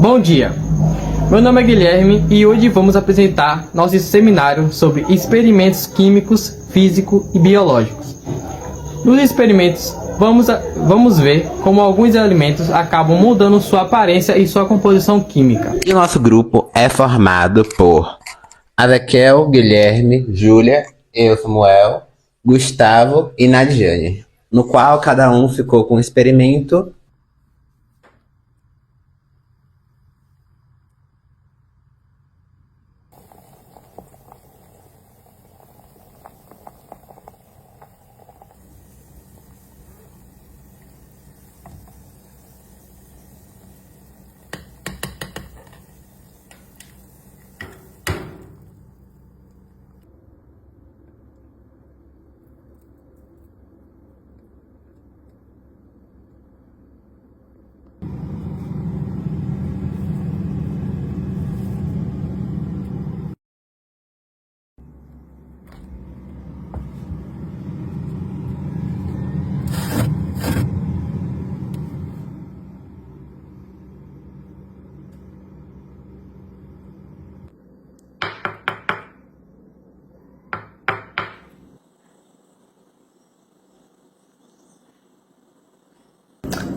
Bom dia, meu nome é Guilherme e hoje vamos apresentar nosso seminário sobre experimentos químicos, físicos e biológicos. Nos experimentos, vamos ver como alguns elementos acabam mudando sua aparência e sua composição química. E o nosso grupo é formado por Azaquel, Guilherme, Júlia, eu, Samuel, Gustavo e Nadiane, no qual cada um ficou com um experimento.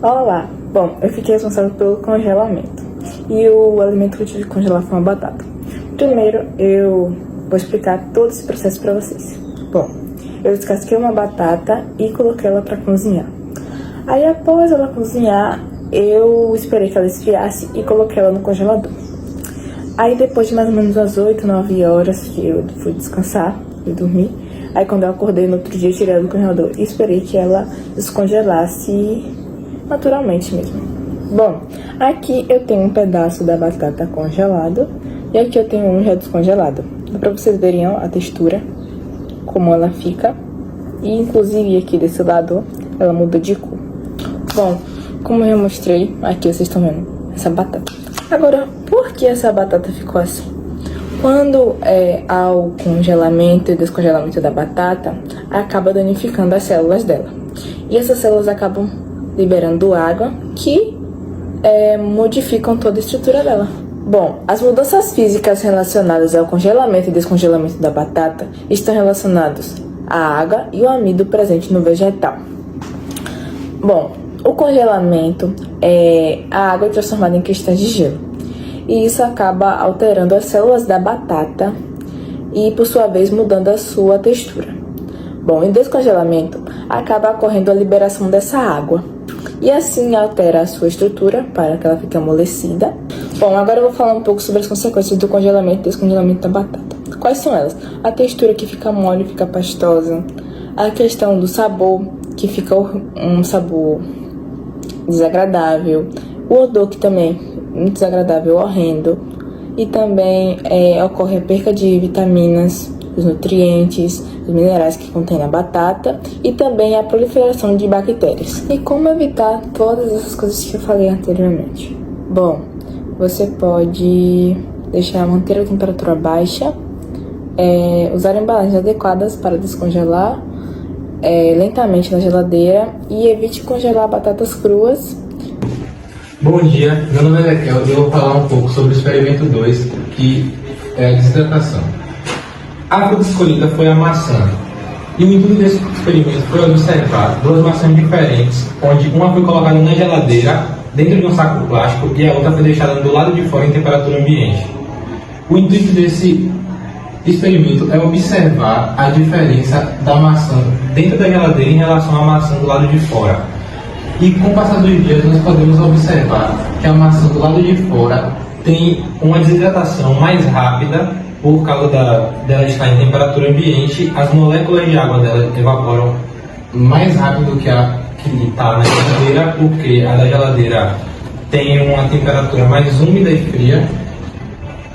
Olá! Bom, eu fiquei responsável pelo congelamento e o alimento que eu tive que congelar foi uma batata. Primeiro, eu vou explicar todo esse processo para vocês. Bom, eu descasquei uma batata e coloquei ela para cozinhar. Aí, após ela cozinhar, eu esperei que ela esfriasse e coloquei ela no congelador. Aí, depois de mais ou menos umas 8, 9 horas que eu fui descansar, fui dormir, aí quando eu acordei no outro dia, eu tirei ela do congelador e esperei que ela descongelasse naturalmente mesmo. Bom, aqui eu tenho um pedaço da batata congelado e aqui eu tenho um já descongelado. Dá pra vocês verem ó, a textura, como ela fica. E inclusive aqui desse lado ela muda de cor. Bom, como eu mostrei, aqui vocês estão vendo essa batata. Agora, por que essa batata ficou assim? Quando há o congelamento e descongelamento da batata, acaba danificando as células dela. E essas células acabam liberando água que modificam toda a estrutura dela. Bom, as mudanças físicas relacionadas ao congelamento e descongelamento da batata estão relacionadas à água e ao amido presente no vegetal. Bom, o congelamento a água é transformada em cristais de gelo. E isso acaba alterando as células da batata e, por sua vez, mudando a sua textura. Bom, em descongelamento, acaba ocorrendo a liberação dessa água. E assim altera a sua estrutura para que ela fique amolecida. Bom, agora eu vou falar um pouco sobre as consequências do congelamento e descongelamento da batata. Quais são elas? A textura que fica mole, fica pastosa. A questão do sabor, que fica um sabor desagradável. O odor, que também é muito desagradável, horrendo. E também ocorre a perca de vitaminas, os nutrientes, os minerais que contém a batata e também a proliferação de bactérias. E como evitar todas essas coisas que eu falei anteriormente? Bom, você pode manter a temperatura baixa, usar embalagens adequadas para descongelar lentamente na geladeira e evite congelar batatas cruas. Bom dia, meu nome é Azaquel e eu vou falar um pouco sobre o experimento 2, que é a desidratação. A fruta escolhida foi a maçã, e o intuito desse experimento foi observar duas maçãs diferentes, onde uma foi colocada na geladeira, dentro de um saco plástico, e a outra foi deixada do lado de fora em temperatura ambiente. O intuito desse experimento é observar a diferença da maçã dentro da geladeira em relação à maçã do lado de fora. E com o passar dos dias, nós podemos observar que a maçã do lado de fora tem uma desidratação mais rápida. Por causa dela estar em temperatura ambiente, as moléculas de água dela evaporam mais rápido que a que está na geladeira, porque a da geladeira tem uma temperatura mais úmida e fria.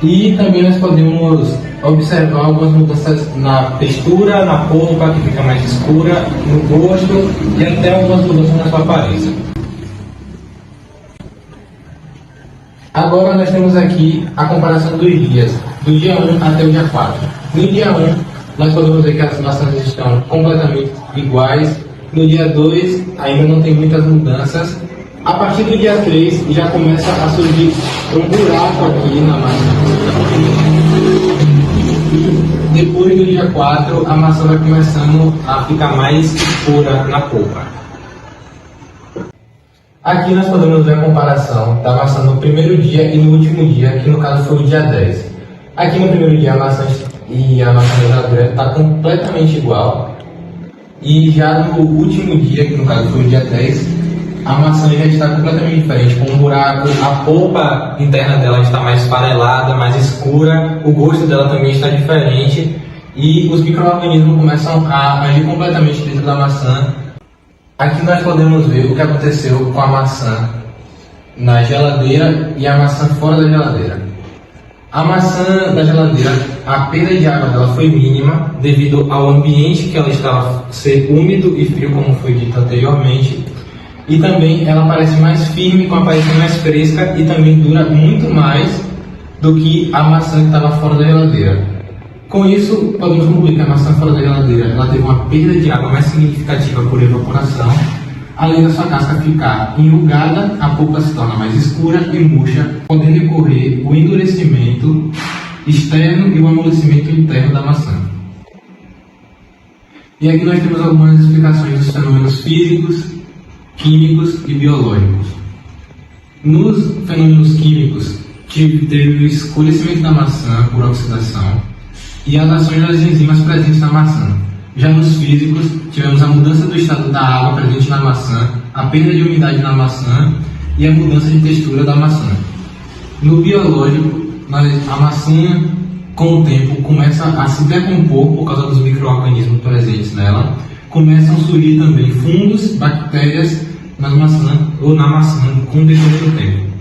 E também nós podemos observar algumas mudanças na textura, na polpa, que fica mais escura, no gosto e até algumas mudanças na sua aparência. Agora nós temos aqui a comparação dos dias, do dia 1 até o dia 4. No dia 1, nós podemos ver que as maçãs estão completamente iguais. No dia 2, ainda não tem muitas mudanças. A partir do dia 3 já começa a surgir um buraco aqui na maçã. Depois do dia 4, a maçã vai começando a ficar mais escura na polpa. Aqui nós podemos ver a comparação da maçã no primeiro dia e no último dia, que no caso foi o dia 10. Aqui no primeiro dia a maçã e a maçã da geladeira está completamente igual. E já no último dia, que no caso foi o dia 10, a maçã já está completamente diferente, com um buraco, a polpa interna dela está mais esfarelada, mais escura, o gosto dela também está diferente e os micro-organismos começam a agir completamente dentro da maçã. Aqui nós podemos ver o que aconteceu com a maçã na geladeira e a maçã fora da geladeira. A maçã da geladeira, a perda de água dela foi mínima devido ao ambiente que ela estava ser úmido e frio, como foi dito anteriormente. E também ela parece mais firme, com a aparência mais fresca e também dura muito mais do que a maçã que estava fora da geladeira. Com isso, podemos concluir que a maçã fora da geladeira ela teve uma perda de água mais significativa por evaporação, além da sua casca ficar enrugada, a polpa se torna mais escura e murcha, podendo ocorrer o endurecimento externo e o amolecimento interno da maçã. E aqui nós temos algumas explicações dos fenômenos físicos, químicos e biológicos. Nos fenômenos químicos, teve o escurecimento da maçã por oxidação e as ações das enzimas presentes na maçã. Já nos físicos, tivemos a mudança do estado da água presente na maçã, a perda de umidade na maçã e a mudança de textura da maçã. No biológico, a maçã, com o tempo, começa a se decompor por causa dos micro-organismos presentes nela. Começam a surgir também fungos, bactérias na maçã com o decorrer do tempo.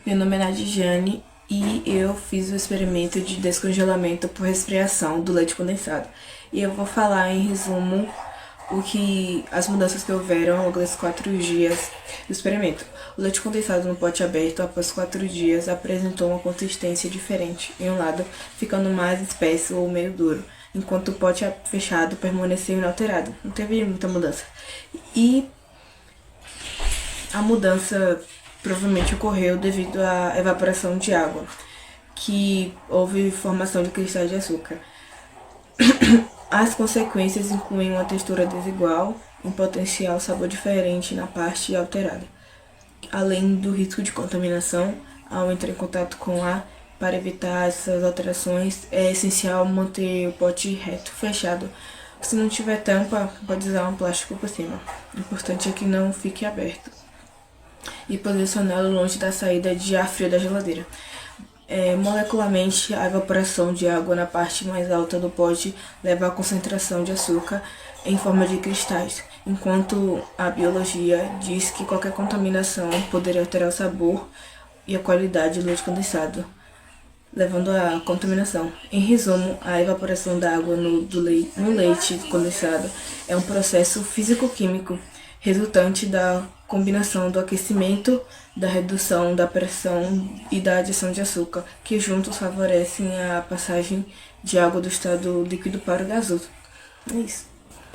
Meu nome é Nadiane e eu fiz o experimento de descongelamento por resfriação do leite condensado. E eu vou falar em resumo as mudanças que houveram ao longo desses 4 dias do experimento. O leite condensado no pote aberto, após 4 dias, apresentou uma consistência diferente, em um lado ficando mais espesso ou meio duro, enquanto o pote fechado permaneceu inalterado. Não teve muita mudança. E a mudança provavelmente ocorreu devido à evaporação de água, que houve formação de cristais de açúcar. As consequências incluem uma textura desigual, um potencial sabor diferente na parte alterada. Além do risco de contaminação ao entrar em contato com ar, para evitar essas alterações, é essencial manter o pote reto, fechado. Se não tiver tampa, pode usar um plástico por cima. O importante é que não fique aberto. E posicioná-lo longe da saída de ar frio da geladeira. Molecularmente, a evaporação de água na parte mais alta do pote leva à concentração de açúcar em forma de cristais, enquanto a biologia diz que qualquer contaminação poderia alterar o sabor e a qualidade do leite condensado, levando à contaminação. Em resumo, a evaporação da água no leite condensado é um processo físico-químico resultante da combinação do aquecimento, da redução da pressão e da adição de açúcar, que juntos favorecem a passagem de água do estado líquido para o gasoso. É isso.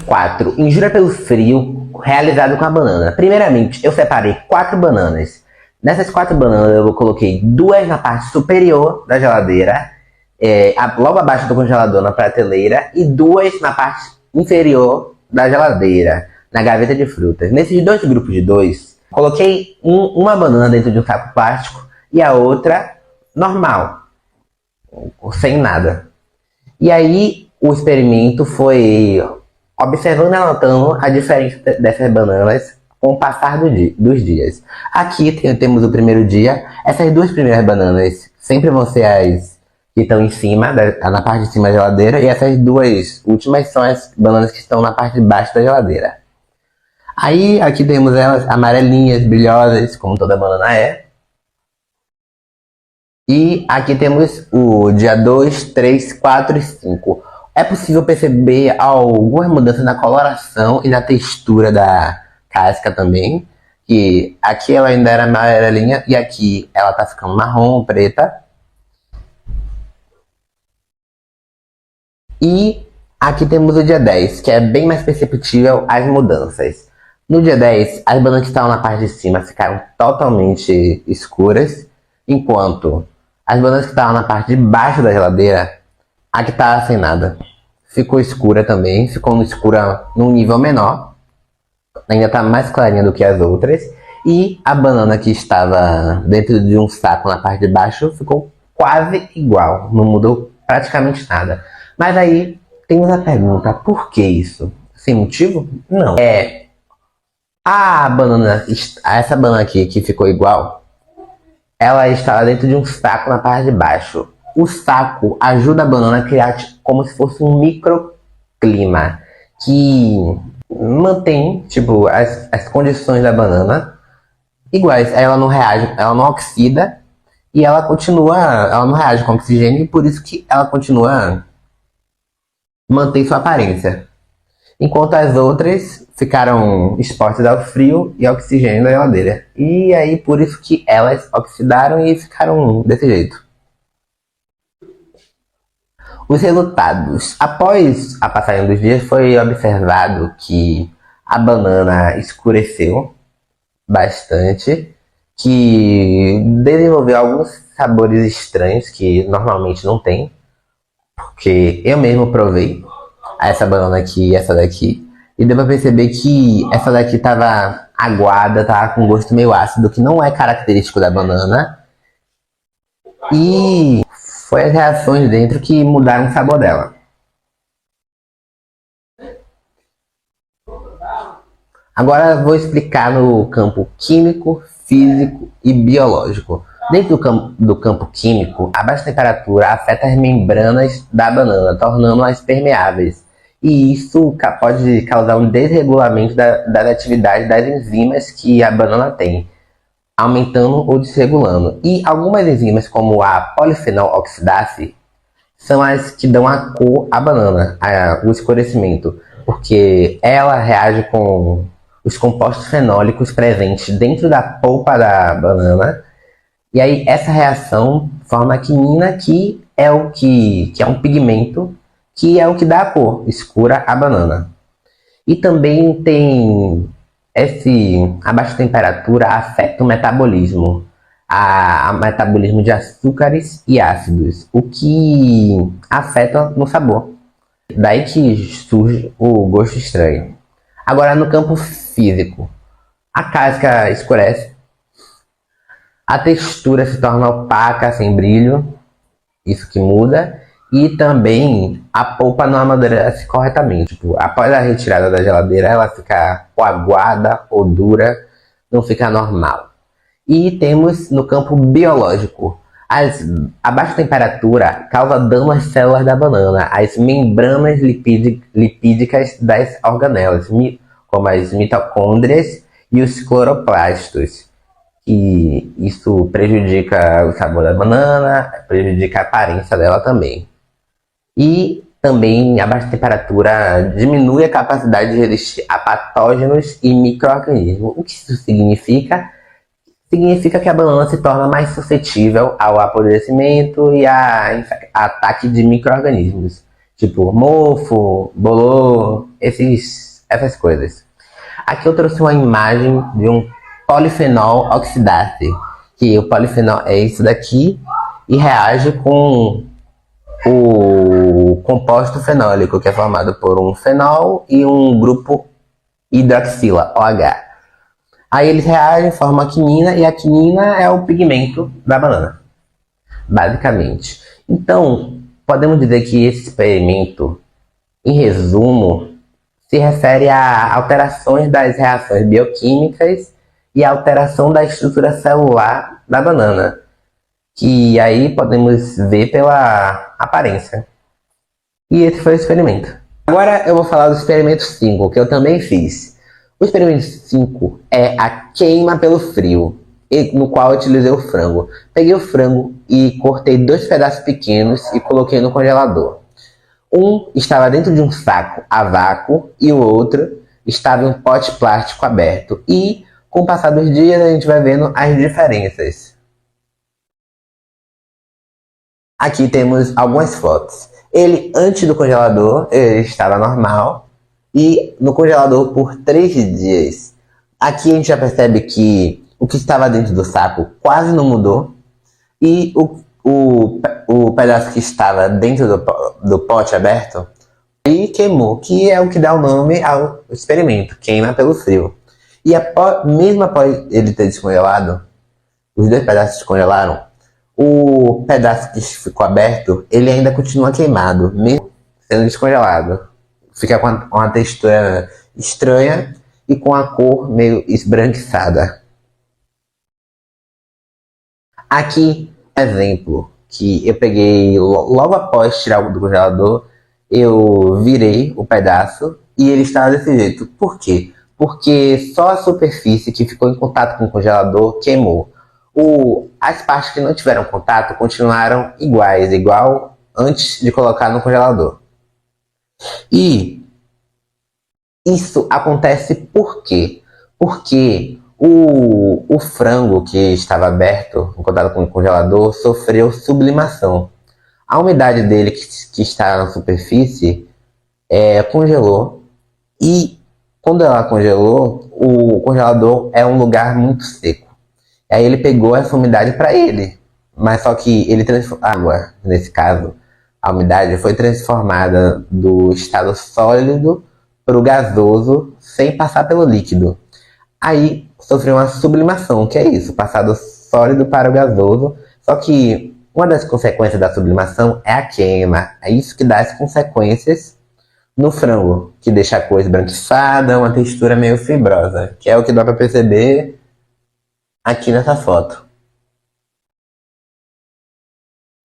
4. Injúria pelo frio realizado com a banana. Primeiramente, eu separei 4 bananas. Nessas 4 bananas eu coloquei 2 na parte superior da geladeira, logo abaixo do congelador na prateleira, e 2 na parte inferior da geladeira, na gaveta de frutas. Nesses 2 grupos de 2, coloquei uma banana dentro de um saco plástico e a outra normal, sem nada. E aí o experimento foi observando e anotando a diferença dessas bananas com o passar dos dias. Aqui temos o primeiro dia. Essas 2 primeiras bananas sempre vão ser as que estão em cima, na parte de cima da geladeira, e essas 2 últimas são as bananas que estão na parte de baixo da geladeira. Aí aqui temos elas amarelinhas, brilhosas, como toda banana é. E aqui temos o dia 2, 3, 4 e 5. É possível perceber algumas mudanças na coloração e na textura da casca também. Que aqui ela ainda era amarelinha e aqui ela tá ficando marrom, preta. E aqui temos o dia 10, que é bem mais perceptível as mudanças. No dia 10, as bananas que estavam na parte de cima ficaram totalmente escuras, enquanto as bananas que estavam na parte de baixo da geladeira, a que estava sem nada, ficou escura também, ficou escura num nível menor, ainda está mais clarinha do que as outras, e a banana que estava dentro de um saco na parte de baixo ficou quase igual, não mudou praticamente nada. Mas aí temos a pergunta, por que isso? Sem motivo? Não. Essa banana aqui que ficou igual, ela estava dentro de um saco na parte de baixo. O saco ajuda a banana a criar como se fosse um microclima que mantém as condições da banana iguais. Ela não reage, ela não oxida e ela não reage com oxigênio e por isso que ela continua mantém sua aparência. Enquanto as outras ficaram expostas ao frio e ao oxigênio da geladeira. E aí por isso que elas oxidaram e ficaram desse jeito. Os resultados. Após a passagem dos dias foi observado que a banana escureceu bastante, que desenvolveu alguns sabores estranhos que normalmente não tem, porque eu mesmo provei essa banana aqui e essa daqui, e deu pra perceber que essa daqui tava aguada, tava com gosto meio ácido, que não é característico da banana, e foi as reações dentro que mudaram o sabor dela. Agora vou explicar no campo químico, físico e biológico. Dentro do campo químico, a baixa temperatura afeta as membranas da banana, tornando-as permeáveis. E isso pode causar um desregulamento das atividades das enzimas que a banana tem, aumentando ou desregulando. E algumas enzimas, como a polifenol oxidase, são as que dão a cor à banana, o escurecimento, porque ela reage com os compostos fenólicos presentes dentro da polpa da banana. E aí essa reação forma a quinina, que é um pigmento, que é o que dá a cor escura à banana. E também tem a baixa temperatura afeta o metabolismo, a metabolismo de açúcares e ácidos, o que afeta no sabor. Daí que surge o gosto estranho. Agora no campo físico, a casca escurece, a textura se torna opaca, sem brilho, isso que muda, e também a polpa não amadurece corretamente. Após a retirada da geladeira, ela fica ou aguada ou dura, não fica normal. E temos no campo biológico, a baixa temperatura causa dano às células da banana, às membranas lipídicas das organelas, como as mitocôndrias e os cloroplastos. E isso prejudica o sabor da banana, prejudica a aparência dela também. E também a baixa temperatura diminui a capacidade de resistir a patógenos e micro-organismos. O que isso significa? Significa que a banana se torna mais suscetível ao apodrecimento e a ataque de micro-organismos, tipo mofo, bolor, essas coisas. Aqui eu trouxe uma imagem de um polifenol oxidase, que o polifenol é isso daqui e reage com o composto fenólico, que é formado por um fenol e um grupo hidroxila, OH. Aí eles reagem, formam a quinina, e a quinina é o pigmento da banana, basicamente. Então, podemos dizer que esse experimento, em resumo, se refere a alterações das reações bioquímicas e a alteração da estrutura celular da banana, que aí podemos ver pela aparência. E esse foi o experimento. Agora eu vou falar do experimento 5, que eu também fiz. O experimento 5 é a queima pelo frio, no qual eu utilizei o frango. Peguei o frango e cortei 2 pedaços pequenos e coloquei no congelador. Um estava dentro de um saco a vácuo e o outro estava em um pote plástico aberto. E com o passar dos dias a gente vai vendo as diferenças. Aqui temos algumas fotos. Ele, antes do congelador, ele estava normal. E no congelador por 3 dias, Aqui a gente já percebe que o que estava dentro do saco quase não mudou e o pedaço que estava dentro do pote aberto e queimou, que é o que dá o nome ao experimento, queima pelo frio. E mesmo após ele ter descongelado, os dois pedaços descongelaram, o pedaço que ficou aberto, ele ainda continua queimado, mesmo sendo descongelado. Fica com uma textura estranha e com a cor meio esbranquiçada. Aqui, exemplo, que eu peguei logo após tirar do congelador, eu virei o pedaço e ele estava desse jeito. Por quê? Porque só a superfície que ficou em contato com o congelador queimou. As partes que não tiveram contato continuaram igual antes de colocar no congelador. E isso acontece por quê? Porque o frango que estava aberto, em contato com o congelador, sofreu sublimação. A umidade dele que está na superfície congelou. E quando ela congelou, o congelador é um lugar muito seco. Aí ele pegou essa umidade para ele. Mas só que ele água, nesse caso, a umidade foi transformada do estado sólido para o gasoso sem passar pelo líquido. Aí sofreu uma sublimação, que é isso, passar do sólido para o gasoso. Só que uma das consequências da sublimação é a queima. É isso que dá as consequências no frango, que deixa a cor esbranquiçada, uma textura meio fibrosa, que é o que dá para perceber aqui nessa foto.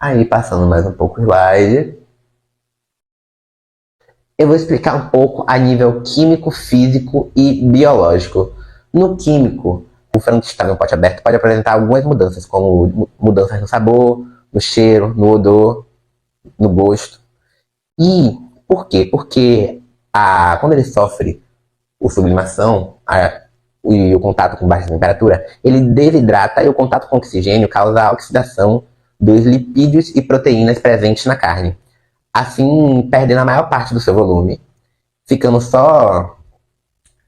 Aí, passando mais um pouco o slide, eu vou explicar um pouco a nível químico, físico e biológico. No químico, o frango que está no pote aberto pode apresentar algumas mudanças, como mudanças no sabor, no cheiro, no odor, no gosto. E por quê? Porque quando ele sofre sublimação e o contato com baixa temperatura, ele desidrata e o contato com oxigênio causa a oxidação dos lipídios e proteínas presentes na carne, assim perdendo a maior parte do seu volume, ficando só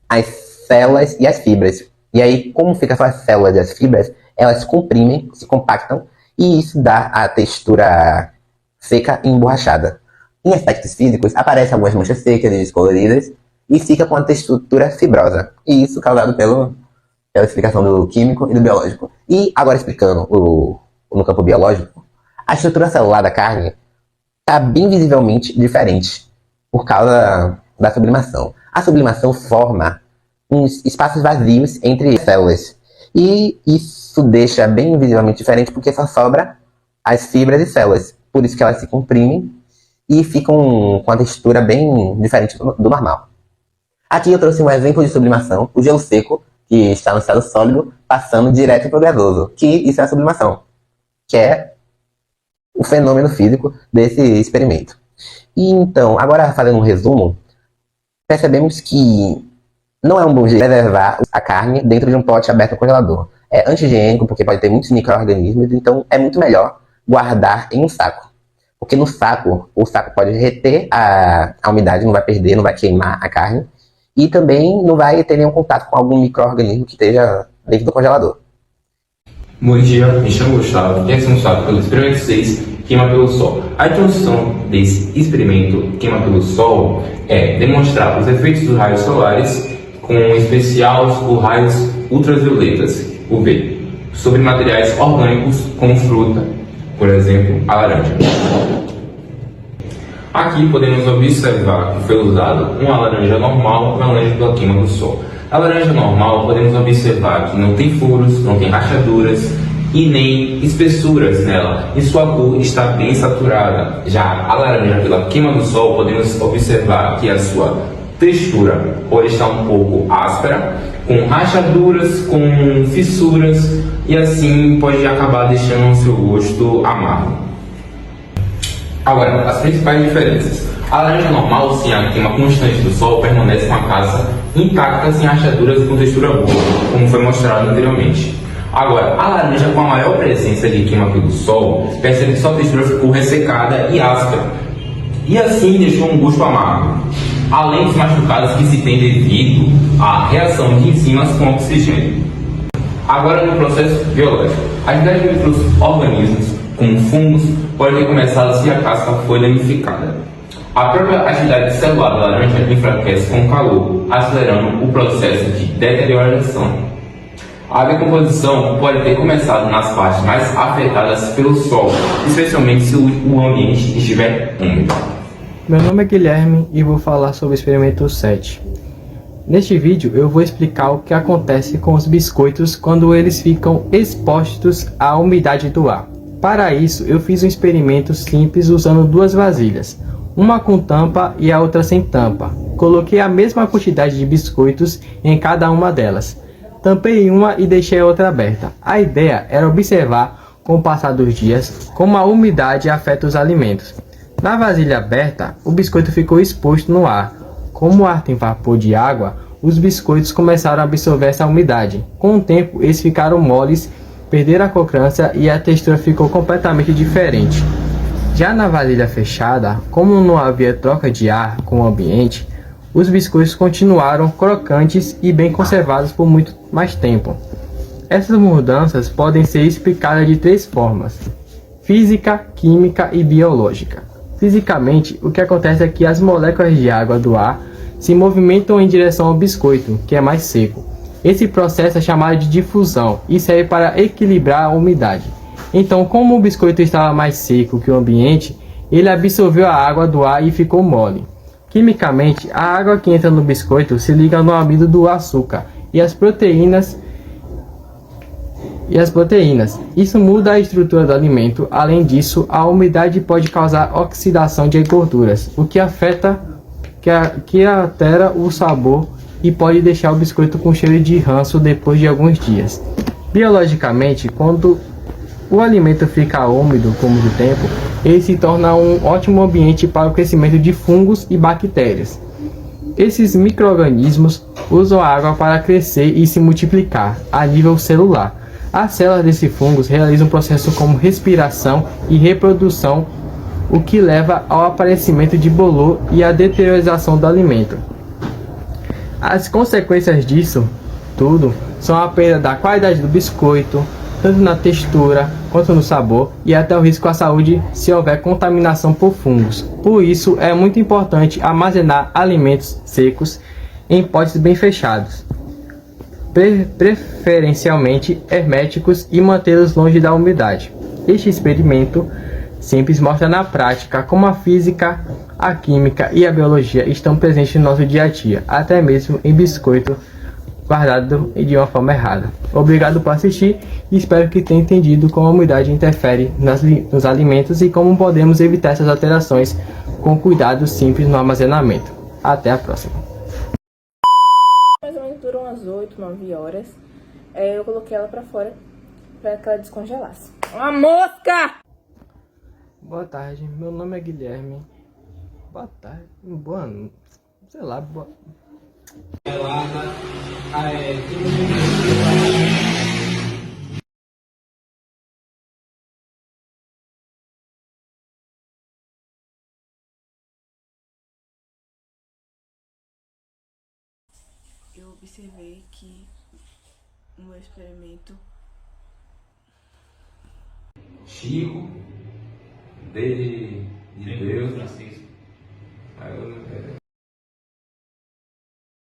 as células e as fibras. E aí, como fica só as células e as fibras, elas se comprimem, se compactam, e isso dá a textura seca e emborrachada. Em aspectos físicos, aparecem algumas manchas secas e descoloridas, e fica com a textura fibrosa. E isso causado pela explicação do químico e do biológico. E agora explicando no campo biológico, a estrutura celular da carne está bem visivelmente diferente por causa da sublimação. A sublimação forma uns espaços vazios entre células. E isso deixa bem visivelmente diferente porque só sobra as fibras e células. Por isso que elas se comprimem e ficam com a textura bem diferente do normal. Aqui eu trouxe um exemplo de sublimação, o gelo seco, que está no estado sólido, passando direto para o gasoso, que isso é a sublimação, que é o fenômeno físico desse experimento. E então, agora fazendo um resumo, percebemos que não é um bom jeito de preservar a carne dentro de um pote aberto no congelador. É anti-higiênico porque pode ter muitos micro-organismos, então é muito melhor guardar em um saco. Porque no saco, o saco pode reter a umidade, não vai perder, não vai queimar a carne. E também não vai ter nenhum contato com algum micro-organismo que esteja dentro do congelador. Bom dia, me chamo Gustavo e é responsável pelo experimento 6, queima pelo sol. A introdução desse experimento, queima pelo sol, é demonstrar os efeitos dos raios solares, com em especial os raios ultravioletas, UV, sobre materiais orgânicos como fruta, por exemplo, a laranja. Aqui podemos observar que foi usado uma laranja normal na laranja da queima do sol. A laranja normal podemos observar que não tem furos, não tem rachaduras e nem espessuras nela, e sua cor está bem saturada. Já a laranja pela queima do sol podemos observar que a sua textura pode estar um pouco áspera, com rachaduras, com fissuras, e assim pode acabar deixando o seu gosto amargo. Agora, as principais diferenças. A laranja normal, sem a queima constante do sol, permanece com a casca intacta, sem rachaduras e com textura boa, como foi mostrado anteriormente. Agora, a laranja com a maior presença de queima pelo sol, percebe que sua textura ficou ressecada e áspera, e assim deixou um gosto amargo. além dos machucados que se tem devido à reação de enzimas com oxigênio. Agora, no processo biológico, a atividade de micro-organismos, como fungos, pode ter começado se a casca foi danificada. A própria atividade celular da laranja enfraquece com calor, acelerando o processo de deterioração. A decomposição pode ter começado nas partes mais afetadas pelo solo, especialmente se o ambiente estiver úmido. Meu nome é Guilherme e vou falar sobre o experimento 7. Neste vídeo eu vou explicar o que acontece com os biscoitos quando eles ficam expostos à umidade do ar. Para isso eu fiz um experimento simples usando duas vasilhas, uma com tampa e a outra sem tampa. Coloquei a mesma quantidade de biscoitos em cada uma delas. Tampei uma e deixei a outra aberta. A ideia era observar, com o passar dos dias, como a umidade afeta os alimentos. Na vasilha aberta, o biscoito ficou exposto no ar. Como o ar tem vapor de água, os biscoitos começaram a absorver essa umidade. Com o tempo, eles ficaram moles, perderam a crocância e a textura ficou completamente diferente. Já na vasilha fechada, como não havia troca de ar com o ambiente, os biscoitos continuaram crocantes e bem conservados por muito mais tempo. Essas mudanças podem ser explicadas de três formas: física, química e biológica. Fisicamente, o que acontece é que as moléculas de água do ar se movimentam em direção ao biscoito, que é mais seco. Esse processo é chamado de difusão e serve para equilibrar a umidade. Então, como o biscoito estava mais seco que o ambiente, ele absorveu a água do ar e ficou mole. Quimicamente, a água que entra no biscoito se liga no amido do açúcar e as proteínas. Isso muda a estrutura do alimento. Além disso, a umidade pode causar oxidação de gorduras, o que altera o sabor e pode deixar o biscoito com cheiro de ranço depois de alguns dias. Biologicamente, quando o alimento fica úmido por muito tempo, ele se torna um ótimo ambiente para o crescimento de fungos e bactérias. Esses micro-organismos usam a água para crescer e se multiplicar a nível celular. As células desses fungos realizam um processo como respiração e reprodução, o que leva ao aparecimento de bolor e à deteriorização do alimento. As consequências disso tudo são a perda da qualidade do biscoito, tanto na textura quanto no sabor, e até o risco à saúde se houver contaminação por fungos. Por isso, é muito importante armazenar alimentos secos em potes bem fechados, preferencialmente herméticos, e mantê-los longe da umidade. Este experimento simples mostra na prática como a física, a química e a biologia estão presentes no nosso dia a dia, até mesmo em biscoito guardado de uma forma errada. Obrigado por assistir e espero que tenha entendido como a umidade interfere nos alimentos e como podemos evitar essas alterações com cuidados simples no armazenamento. Até a próxima. Mais ou menos durou umas 8, 9 horas. Eu coloquei ela pra fora pra que ela descongelasse. Uma mosca! Boa tarde, meu nome é Guilherme. Boa tarde, boa noite. Sei lá, boa... Eu observei que no meu experimento Chico, desde de Deus, Francisco.